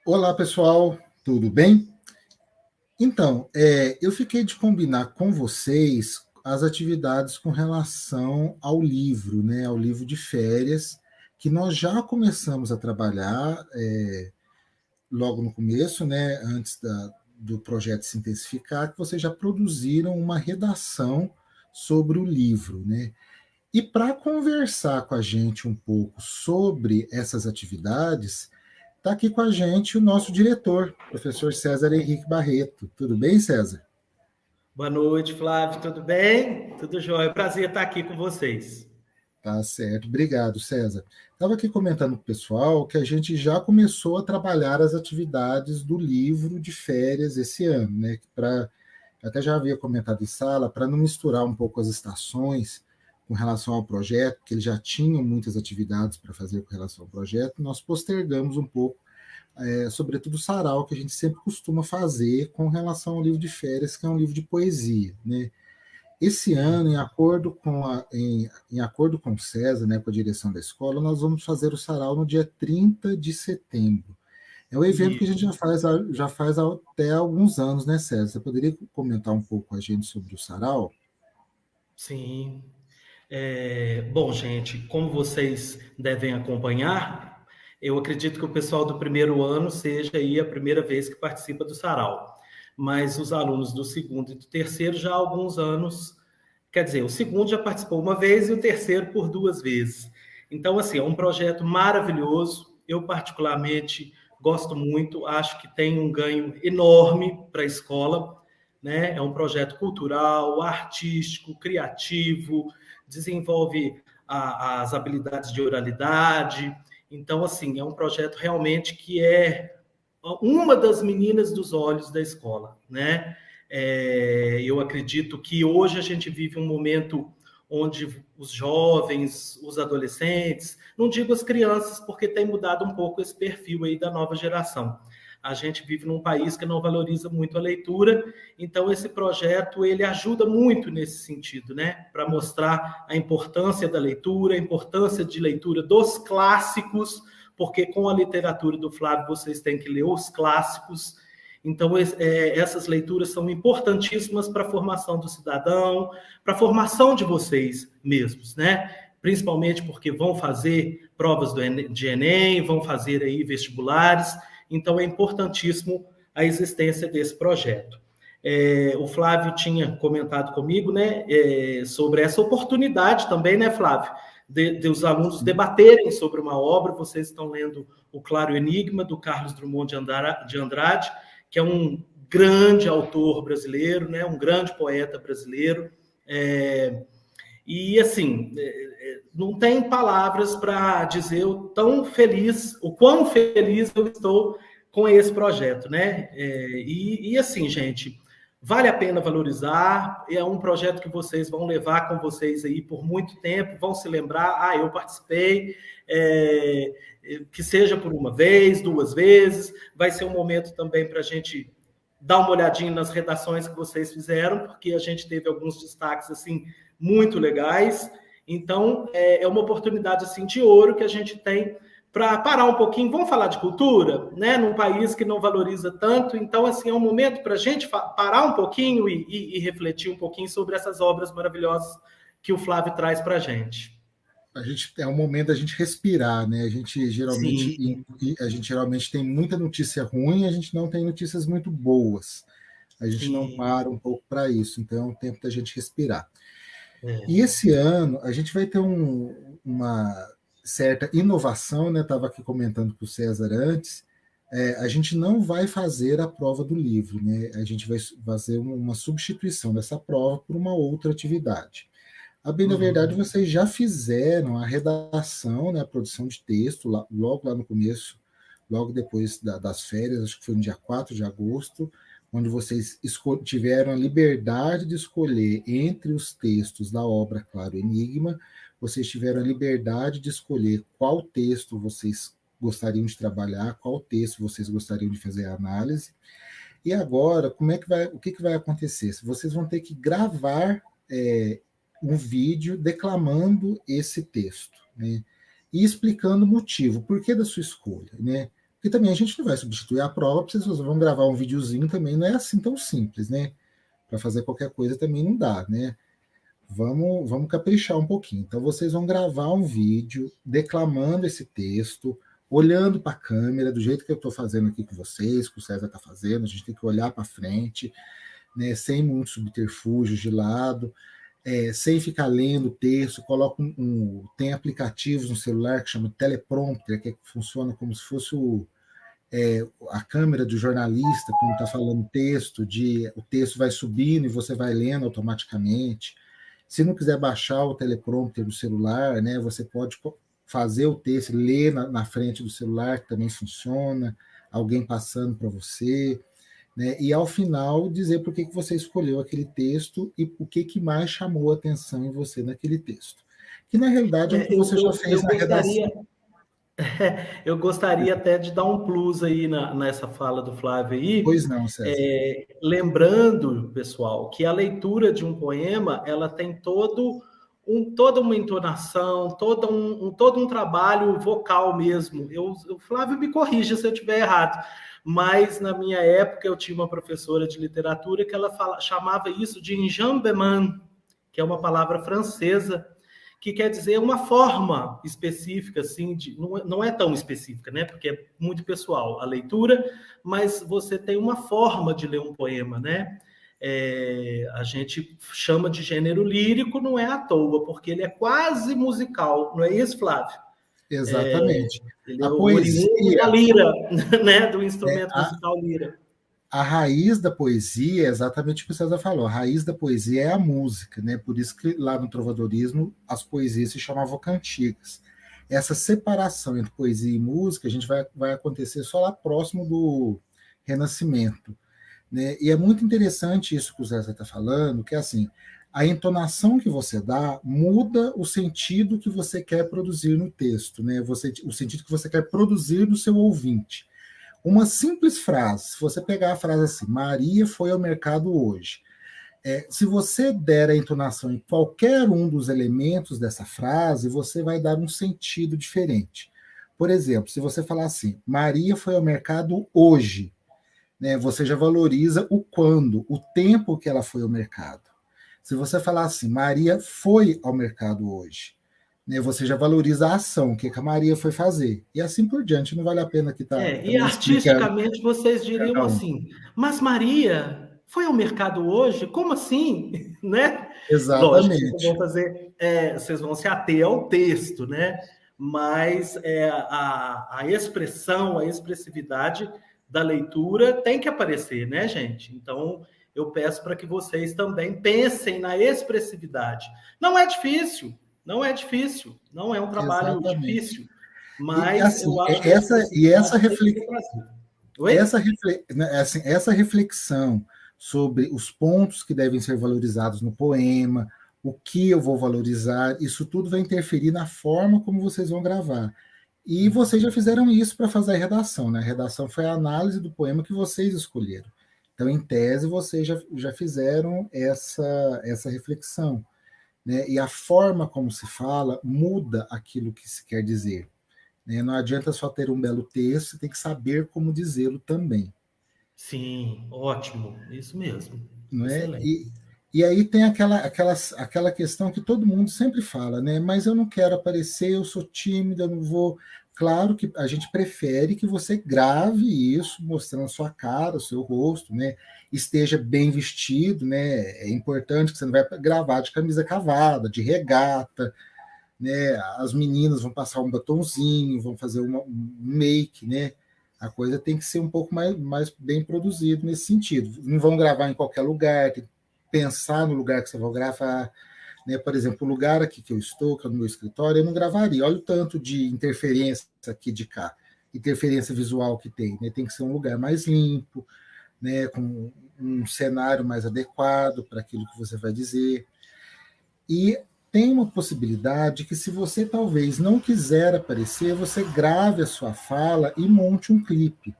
Olá, pessoal, tudo bem? Então, eu fiquei de combinar com vocês as atividades com relação ao livro, né, ao livro de férias, que nós já começamos a trabalhar logo no começo, né, antes do projeto se intensificar, que vocês já produziram uma redação sobre o livro, né? E para conversar com a gente um pouco sobre essas atividades, está aqui com a gente o nosso diretor, professor César Henrique Barreto. Tudo bem, César? Boa noite, Flávio. Tudo bem? Tudo jóia. Prazer estar aqui com vocês. Tá certo. Obrigado, César. Estava aqui comentando com o pessoal que a gente já começou a trabalhar as atividades do livro de férias esse ano, né? Até já havia comentado em sala, para não misturar um pouco as estações com relação ao projeto, porque eles já tinham muitas atividades para fazer com relação ao projeto, nós postergamos um pouco sobretudo o sarau, que a gente sempre costuma fazer com relação ao livro de férias, que é um livro de poesia. Né? Esse Sim. ano, em acordo com o César, né, com a direção da escola, nós vamos fazer o sarau no dia 30 de setembro. É um evento que a E, gente já faz até alguns anos, né, César? Você poderia comentar um pouco com a gente sobre o sarau? sim. Bom, gente, como vocês devem acompanhar, eu acredito que o pessoal do primeiro ano seja aí a primeira vez que participa do Sarau. Mas os alunos do segundo e do terceiro já há alguns anos, quer dizer, o segundo já participou uma vez e o terceiro por duas vezes. Então, assim, é um projeto maravilhoso. Eu, particularmente, gosto muito, acho que tem um ganho enorme para a escola, né? É um projeto cultural, artístico, criativo, desenvolve as habilidades de oralidade. Então, assim, é um projeto realmente que é uma das meninas dos olhos da escola, né? Eu acredito que hoje a gente vive um momento onde os jovens, os adolescentes, não digo as crianças, porque tem mudado um pouco esse perfil aí da nova geração. A gente vive num país que não valoriza muito a leitura, então esse projeto ele ajuda muito nesse sentido, né? Para mostrar a importância da leitura, a importância de leitura dos clássicos, porque com a literatura do Flávio vocês têm que ler os clássicos. Então, essas leituras são importantíssimas para a formação do cidadão, para a formação de vocês mesmos, né? Principalmente porque vão fazer provas de Enem, vão fazer aí vestibulares, então é importantíssimo a existência desse projeto. O Flávio tinha comentado comigo, né, sobre essa oportunidade também, né, Flávio, de os alunos debaterem sobre uma obra. Vocês estão lendo O Claro Enigma, do Carlos Drummond de Andrade, que é um grande autor brasileiro, né, um grande poeta brasileiro. E, assim, não tem palavras para dizer o quão feliz eu estou com esse projeto, né? Assim, gente, vale a pena valorizar. É um projeto que vocês vão levar com vocês aí por muito tempo, vão se lembrar, eu participei, que seja por uma vez, duas vezes. Vai ser um momento também para a gente dar uma olhadinha nas redações que vocês fizeram, porque a gente teve alguns destaques assim muito legais. Então, é uma oportunidade assim de ouro que a gente tem para parar um pouquinho. Vamos falar de cultura, né? Num país que não valoriza tanto. Então, assim, é um momento para a gente parar um pouquinho e refletir um pouquinho sobre essas obras maravilhosas que o Flávio traz para a gente. É um momento da gente respirar, né? Sim, A gente geralmente tem muita notícia ruim, a gente não tem notícias muito boas. A gente não sim. para um pouco para isso, então é um tempo da gente respirar. E É. esse ano a gente vai ter uma certa inovação, né? Estava aqui comentando com o César antes. A gente não vai fazer a prova do livro, né? A gente vai fazer uma substituição dessa prova por uma outra atividade. A bem da verdade, Uhum. vocês já fizeram a redação, né, a produção de texto, logo lá no começo, logo depois das férias, acho que foi no dia 4 de agosto, onde vocês tiveram a liberdade de escolher entre os textos da obra Claro Enigma, vocês tiveram a liberdade de escolher qual texto vocês gostariam de trabalhar, qual texto vocês gostariam de fazer a análise. E agora, o que, que vai acontecer? Vocês vão ter que gravar um vídeo declamando esse texto, né? E explicando o motivo, por que da sua escolha, né? Porque também a gente não vai substituir a prova, porque vocês vão gravar um videozinho também, não é assim tão simples, né? Para fazer qualquer coisa também não dá, né? Vamos caprichar um pouquinho. Então, vocês vão gravar um vídeo declamando esse texto, olhando para a câmera, do jeito que eu estou fazendo aqui com vocês, que o César está fazendo, a gente tem que olhar para frente, né, sem muitos subterfúgios de lado, sem ficar lendo o texto. Coloca tem aplicativos no celular que chama teleprompter, que funciona como se fosse a câmera do jornalista, quando está falando texto, o texto vai subindo e você vai lendo automaticamente. Se não quiser baixar o teleprompter do celular, né, você pode fazer o texto, ler na frente do celular, que também funciona, alguém passando para você, né, e ao final dizer por que você escolheu aquele texto e o que mais chamou a atenção em você naquele texto. Que na realidade é o que você já fez na redação. Eu gostaria até de dar um plus aí nessa fala do Flávio aí, Pois não, César. lembrando, pessoal, que a leitura de um poema, ela tem toda uma entonação, todo um trabalho vocal mesmo. O Flávio me corrija se eu estiver errado, mas na minha época eu tinha uma professora de literatura que ela chamava isso de enjambement, que é uma palavra francesa, que quer dizer uma forma específica, assim, não é tão específica, né? Porque é muito pessoal a leitura, mas você tem uma forma de ler um poema, né? A gente chama de gênero lírico, não é à toa, porque ele é quase musical, não é isso, Flávio? Exatamente. Ele é A oriundo da poesia, lira, né? Do instrumento musical lira. a raiz da poesia é exatamente o que o César falou. A raiz da poesia é a música, né? Por isso que lá no trovadorismo as poesias se chamavam cantigas. Essa separação entre poesia e música a gente vai acontecer só lá próximo do Renascimento, né? E é muito interessante isso que o César está falando, que é assim, a entonação que você dá muda o sentido que você quer produzir no texto, né? O sentido que você quer produzir no seu ouvinte. Uma simples frase, se você pegar a frase assim, Maria foi ao mercado hoje, se você der a entonação em qualquer um dos elementos dessa frase, você vai dar um sentido diferente. Por exemplo, se você falar assim, Maria foi ao mercado hoje, né, você já valoriza o quando, o tempo que ela foi ao mercado. Se você falar assim, Maria foi ao mercado hoje, né, você já valoriza a ação, o que a Maria foi fazer. E assim por diante, não vale a pena que E também explicando artisticamente vocês diriam cada um. assim, mas Maria foi ao mercado hoje? Como assim? Né? Lógico, Exatamente. vocês vão se ater ao texto, né? Mas a expressão, a expressividade da leitura tem que aparecer, né, gente? Então, eu peço para que vocês também pensem na expressividade. Não é difícil, não é difícil, não é um trabalho Exatamente. difícil, E mas assim, eu acho que a expressividade tem que ser trazida. Oi? essa reflexão sobre os pontos que devem ser valorizados no poema, o que eu vou valorizar, isso tudo vai interferir na forma como vocês vão gravar. E vocês já fizeram isso para fazer a redação, né? A redação foi a análise do poema que vocês escolheram. Então, em tese, vocês já fizeram essa reflexão, né? E a forma como se fala muda aquilo que se quer dizer, né? Não adianta só ter um belo texto, você tem que saber como dizê-lo também. Sim, ótimo, isso mesmo. Não é? Excelente. E aí tem aquela questão que todo mundo sempre fala, né? Mas eu não quero aparecer, eu sou tímida, eu não vou. Claro que a gente prefere que você grave isso, mostrando a sua cara, o seu rosto, né? Esteja bem vestido, né? É importante que você não vai gravar de camisa cavada, de regata, né? As meninas vão passar um batonzinho, vão fazer um make, né? A coisa tem que ser um pouco mais bem produzido nesse sentido. Não vão gravar em qualquer lugar, tem que pensar no lugar que você vai gravar. Né? Por exemplo, o lugar aqui que eu estou, que é no meu escritório, eu não gravaria. Olha o tanto de interferência aqui de cá, interferência visual que tem. Né? Tem que ser um lugar mais limpo, né? Com um cenário mais adequado para aquilo que você vai dizer. E tem uma possibilidade que, se você talvez não quiser aparecer, você grave a sua fala e monte um clipe.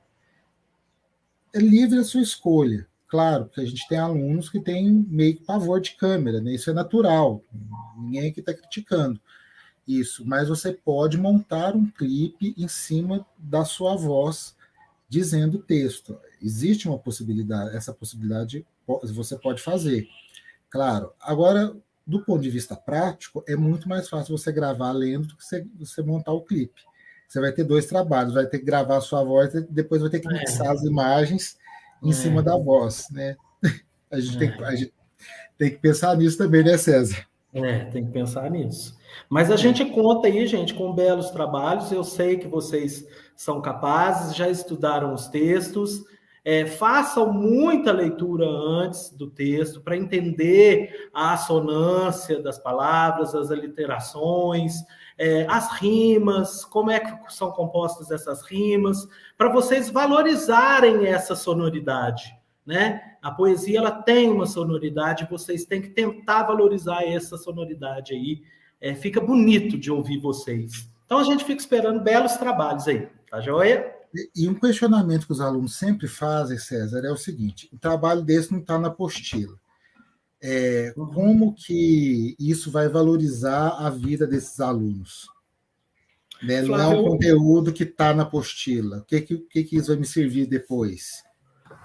É livre a sua escolha. Claro, porque a gente tem alunos que têm meio que pavor de câmera, né? Isso é natural, ninguém aqui está criticando. Isso, mas você pode montar um clipe em cima da sua voz dizendo o texto. Existe uma possibilidade, essa possibilidade você pode fazer. Claro, agora, do ponto de vista prático, é muito mais fácil você gravar lendo do que você montar o clipe. Você vai ter dois trabalhos, vai ter que gravar a sua voz e depois vai ter que mixar as imagens em cima da voz, né? A gente tem que pensar nisso também, né, César? Tem que pensar nisso. Mas a gente conta aí, gente, com belos trabalhos. Eu sei que vocês são capazes, já estudaram os textos. Façam muita leitura antes do texto para entender a assonância das palavras, as aliterações, as rimas, como é que são compostas essas rimas, para vocês valorizarem essa sonoridade, né? A poesia ela tem uma sonoridade, vocês têm que tentar valorizar essa sonoridade aí. Fica bonito de ouvir vocês. Então a gente fica esperando belos trabalhos aí, tá joia? E um questionamento que os alunos sempre fazem, César, é o seguinte: o trabalho desse não está na apostila. Como que isso vai valorizar a vida desses alunos? Né? Não é um conteúdo que está na apostila. O que isso vai me servir depois?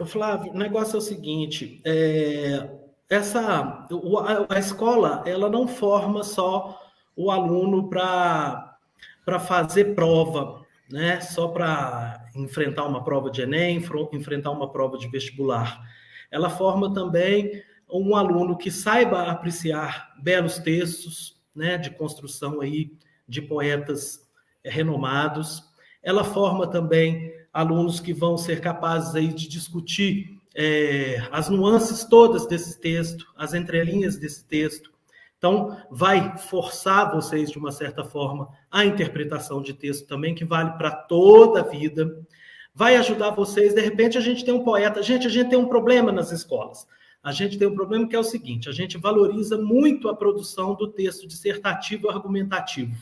Flávio, o negócio é o seguinte: a escola ela não forma só o aluno para fazer prova, né? Só para enfrentar uma prova de Enem, enfrentar uma prova de vestibular. Ela forma também um aluno que saiba apreciar belos textos, né? De construção aí de poetas renomados. Ela forma também alunos que vão ser capazes aí de discutir as nuances todas desse texto, as entrelinhas desse texto. Então, vai forçar vocês, de uma certa forma, a interpretação de texto também, que vale para toda a vida. Vai ajudar vocês. De repente, a gente tem um poeta. Gente, a gente tem um problema nas escolas. A gente tem um problema que é o seguinte: a gente valoriza muito a produção do texto dissertativo e argumentativo.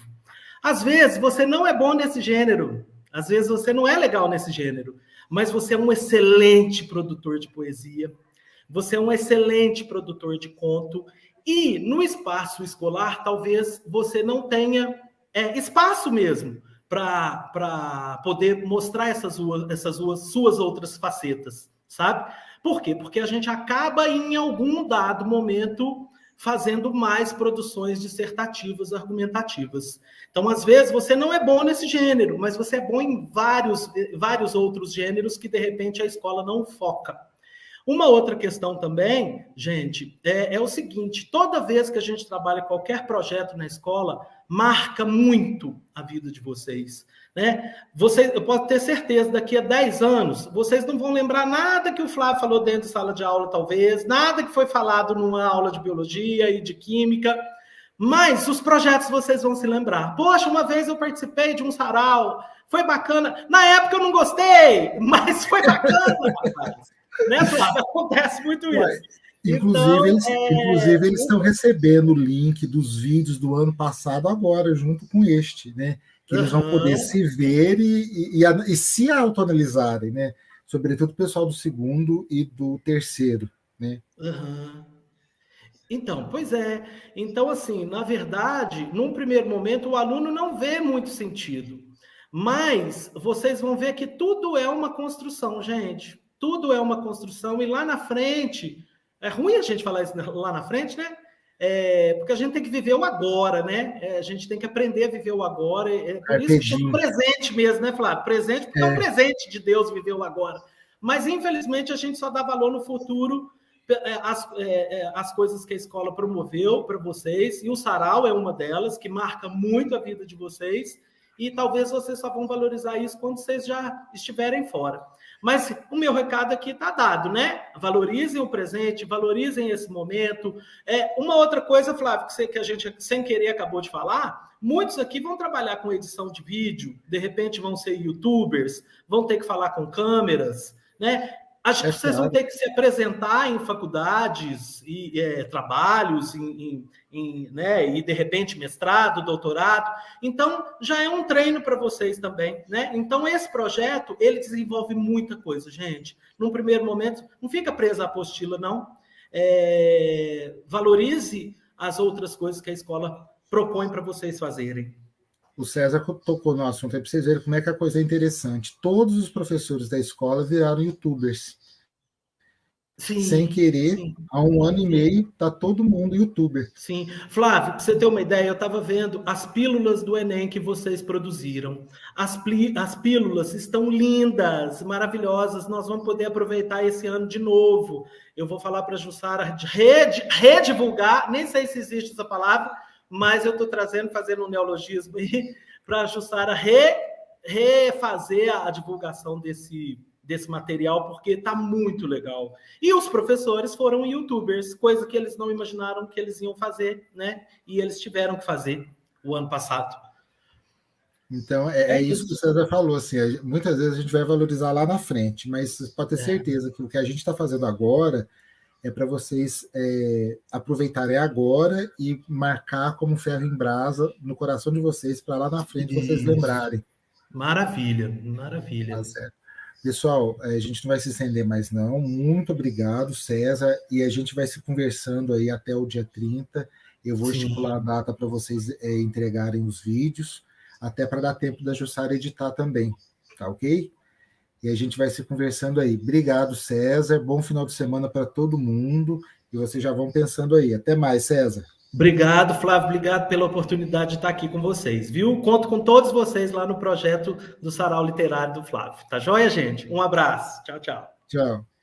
Às vezes, você não é bom nesse gênero. Às vezes, você não é legal nesse gênero. Mas você é um excelente produtor de poesia. Você é um excelente produtor de conto. E no espaço escolar, talvez você não tenha espaço mesmo para poder mostrar essas suas outras facetas, sabe? Por quê? Porque a gente acaba, em algum dado momento, fazendo mais produções dissertativas, argumentativas. Então, às vezes, você não é bom nesse gênero, mas você é bom em vários outros gêneros que, de repente, a escola não foca. Uma outra questão também, gente, é o seguinte: toda vez que a gente trabalha qualquer projeto na escola, marca muito a vida de vocês, né? Eu posso ter certeza, daqui a 10 anos, vocês não vão lembrar nada que o Flávio falou dentro de sala de aula, talvez, nada que foi falado numa aula de biologia e de química, mas os projetos vocês vão se lembrar. Poxa, uma vez eu participei de um sarau, foi bacana. Na época eu não gostei, mas foi bacana, rapaz. Né, Flávio? Acontece muito isso. Inclusive, eles estão recebendo o link dos vídeos do ano passado agora, junto com este, né? Que eles vão poder se ver e se autoanalisarem, né? Sobretudo o pessoal do segundo e do terceiro, né? Então, pois é. Então, assim, na verdade, num primeiro momento, o aluno não vê muito sentido. Mas vocês vão ver que tudo é uma construção, gente. Tudo é uma construção, e lá na frente, é ruim a gente falar isso lá na frente, né? Porque a gente tem que viver o agora, né? A gente tem que aprender a viver o agora. Por isso que chama presente mesmo, né, Flávio? Presente, porque é um presente de Deus viver o agora. Mas, infelizmente, a gente só dá valor no futuro as coisas que a escola promoveu para vocês, e o sarau é uma delas, que marca muito a vida de vocês, e talvez vocês só vão valorizar isso quando vocês já estiverem fora. Mas o meu recado aqui está dado, né? Valorizem o presente, valorizem esse momento. Uma outra coisa, Flávio, que a gente sem querer acabou de falar: muitos aqui vão trabalhar com edição de vídeo, de repente vão ser youtubers, vão ter que falar com câmeras, né? Acho que vocês vão ter que se apresentar em faculdades e trabalhos, né, e de repente mestrado, doutorado. Então, já é um treino para vocês também, né? Então, esse projeto, ele desenvolve muita coisa, gente. Num primeiro momento, não fica preso à apostila, não. Valorize as outras coisas que a escola propõe para vocês fazerem. O César tocou no assunto aí para vocês verem como é que a coisa é interessante. Todos os professores da escola viraram youtubers. Sem Sim, querer, sim. há 1 ano e meio, está todo mundo youtuber. Sim. Flávio, para você ter uma ideia, eu estava vendo as pílulas do Enem que vocês produziram. As pílulas estão lindas, maravilhosas. Nós vamos poder aproveitar esse ano de novo. Eu vou falar para a Jussara redivulgar, nem sei se existe essa palavra, mas eu estou fazendo um neologismo aí, para a Jussara refazer a divulgação desse material, porque está muito legal. E os professores foram youtubers, coisa que eles não imaginaram que eles iam fazer, né? E eles tiveram que fazer o ano passado. Então, é isso que o César falou. Assim, muitas vezes a gente vai valorizar lá na frente, mas pode ter certeza que o que a gente está fazendo agora é para vocês aproveitarem agora e marcar como ferro em brasa no coração de vocês, para lá na frente vocês lembrarem. Maravilha, maravilha. Tá certo. Pessoal, a gente não vai se estender mais não. Muito obrigado, César, e a gente vai se conversando aí até o dia 30. Eu vou estipular a data para vocês entregarem os vídeos, até para dar tempo da Jussara editar também, tá ok? E a gente vai se conversando aí. Obrigado, César. Bom final de semana para todo mundo. E vocês já vão pensando aí. Até mais, César. Obrigado, Flávio. Obrigado pela oportunidade de estar aqui com vocês, viu? Conto com todos vocês lá no projeto do Sarau Literário do Flávio. Tá joia, gente? Um abraço. Tchau, tchau. Tchau.